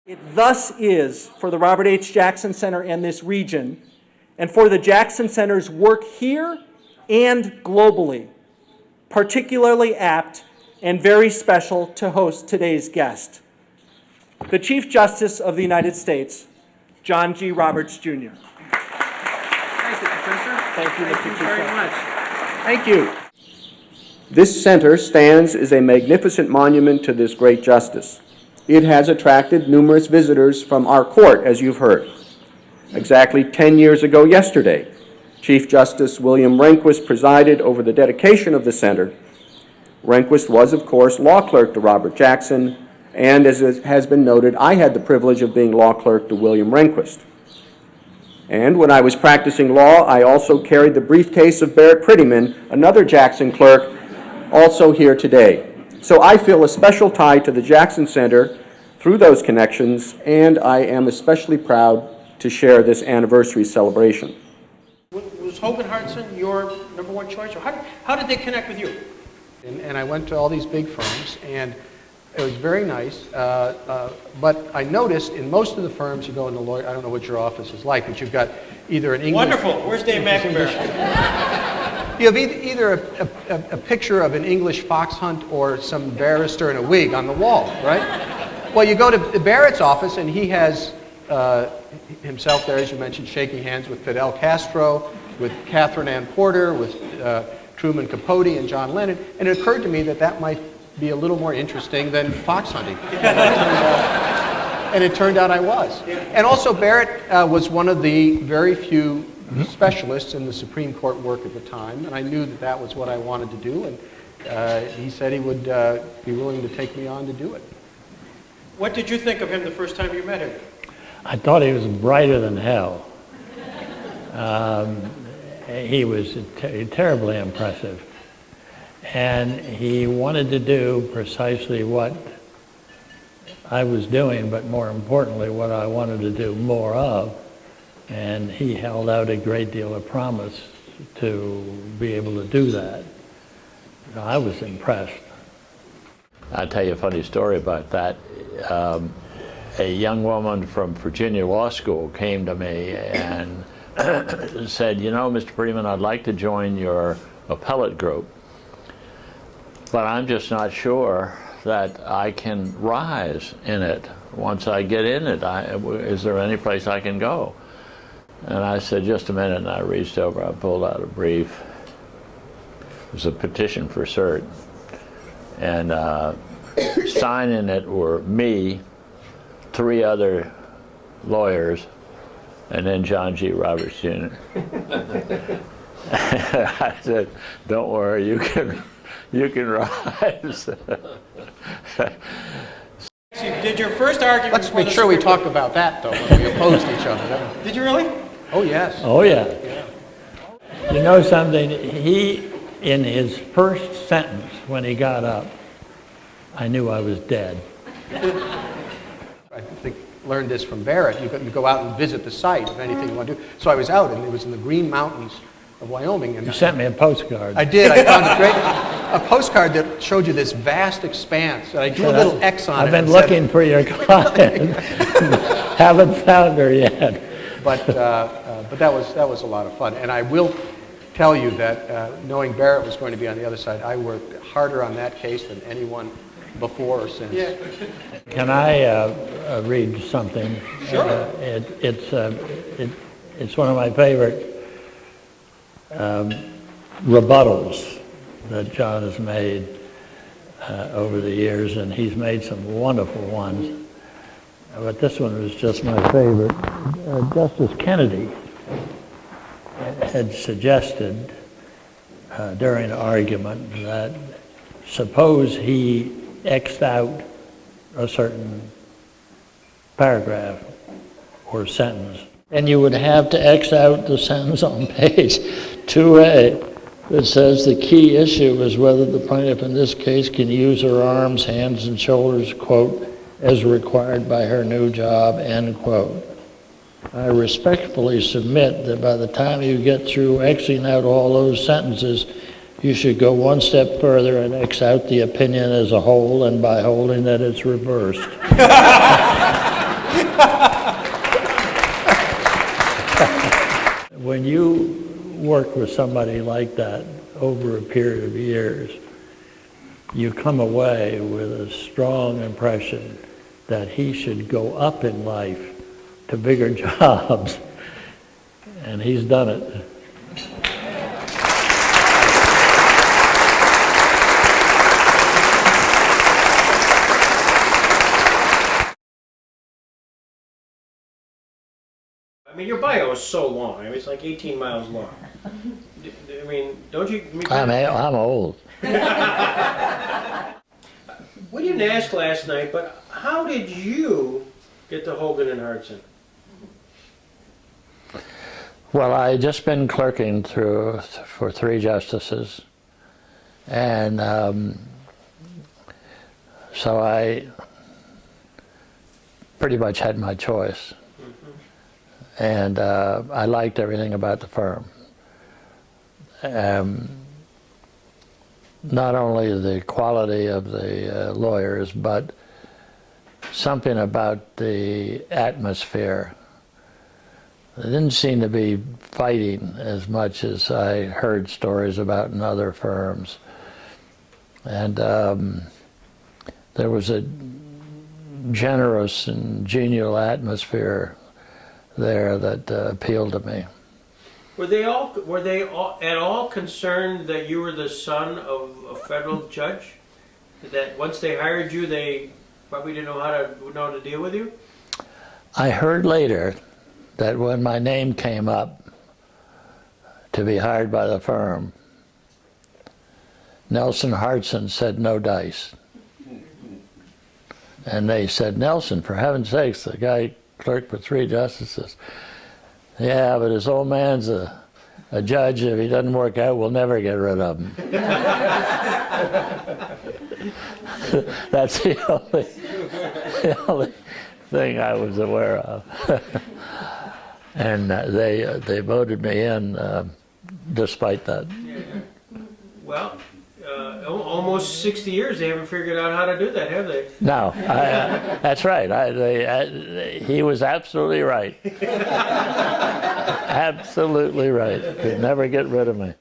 It thus is for the Robert H. Jackson Center and this region, and for the Jackson Center's work here and globally, particularly apt and very special to host today's guest, the Chief Justice of the United States, John G. Roberts, Jr. Thank you, Professor. Thank you, Mr. Chief very Justice. much. Thank you. This center stands as a magnificent monument to this great justice. It has attracted numerous visitors from our court, as you've heard. Exactly 10 years ago yesterday, Chief Justice William Rehnquist presided over the dedication of the center. Rehnquist was, of course, law clerk to Robert Jackson, and as it has been noted, I had the privilege of being law clerk to William Rehnquist. And when I was practicing law, I also carried the briefcase of Barrett Prettyman, another Jackson clerk, also here today. So I feel a special tie to the Jackson Center through those connections, and I am especially proud to share this anniversary celebration. Was Hogan Hartson your number one choice, or how did they connect with you? And I went to all these big firms, and it was very nice, but I noticed in most of the firms you go in the lawyer, I don't know what your office is like, but you've got either an English... Wonderful. Where's Dave McNamara? You have either a picture of an English fox hunt or some barrister in a wig on the wall, right? Well, you go to Barrett's office, and he has himself there, as you mentioned, shaking hands with Fidel Castro, with Catherine Ann Porter, with Truman Capote and John Lennon, and it occurred to me that that might be a little more interesting than fox hunting. And it turned out I was. And also Barrett was one of the very few specialists in the Supreme Court work at the time, and I knew that that was what I wanted to do, and he said he would be willing to take me on to do it. What did you think of him the first time you met him? I thought he was brighter than hell. He was terribly impressive. And he wanted to do precisely what I was doing, but more importantly, what I wanted to do more of. And he held out a great deal of promise to be able to do that. I was impressed. I'll tell you a funny story about that. A young woman from Virginia Law School came to me and said, you know, Mr. Prettyman, I'd like to join your appellate group, but I'm just not sure that I can rise in it. Once I get in it, is there any place I can go? And I said, just a minute, and I reached over, I pulled out a brief. It was a petition for cert. And signing it were me, 3 other lawyers, and then John G. Roberts, Jr. I said, don't worry, you can rise. Did your first argument... Let's make sure we talk about that, though, when we opposed each other. Did you really? Oh, yes. Oh, yeah. You know something? He, in his first sentence, when he got up, I knew I was dead. I think learned this from Barrett. You go out and visit the site of anything you want to do. So I was out, and it was in the Green Mountains of Wyoming. And You sent me a postcard. I did. I found a postcard that showed you this vast expanse. And I drew a little X on it. I've been looking for your client. Haven't found her yet. But that was a lot of fun. And I will tell you that knowing Barrett was going to be on the other side, I worked harder on that case than anyone before or since. Yeah. Can I read something? Sure. It's one of my favorite rebuttals that John has made over the years, and he's made some wonderful ones. But this one was just my favorite. Justice Kennedy had suggested during an argument that suppose he X'd out a certain paragraph or sentence, and you would have to X out the sentence on page 2A that says the key issue is whether the plaintiff in this case can use her arms, hands, and shoulders, quote, as required by her new job, end quote. I respectfully submit that by the time you get through Xing out all those sentences, you should go one step further and X out the opinion as a whole, and by holding that it's reversed. When you work with somebody like that over a period of years, you come away with a strong impression that he should go up in life to bigger jobs, and he's done it. I mean, your bio is so long. I mean, it's like 18 miles long. I mean, don't you? I'm old. We didn't ask last night, but how did you get to Hogan and Hartson? Well, I had just been clerking for 3 justices, and so I pretty much had my choice. And I liked everything about the firm. Not only the quality of the lawyers, but something about the atmosphere. There didn't seem to be fighting as much as I heard stories about in other firms. And there was a generous and genial atmosphere there that appealed to me. Were they at all concerned that you were the son of a federal judge? That once they hired you, they probably didn't know how to deal with you? I heard later that when my name came up to be hired by the firm, Nelson Hartson said no dice. And they said, Nelson, for heaven's sakes, the guy clerked for 3 justices. Yeah, but this old man's a judge. If he doesn't work out, we'll never get rid of him. That's the only thing I was aware of. And they voted me in despite that. Well, almost 60 years, they haven't figured out how to do that, have they? No, that's right. He was absolutely right. Absolutely right. Could never get rid of me.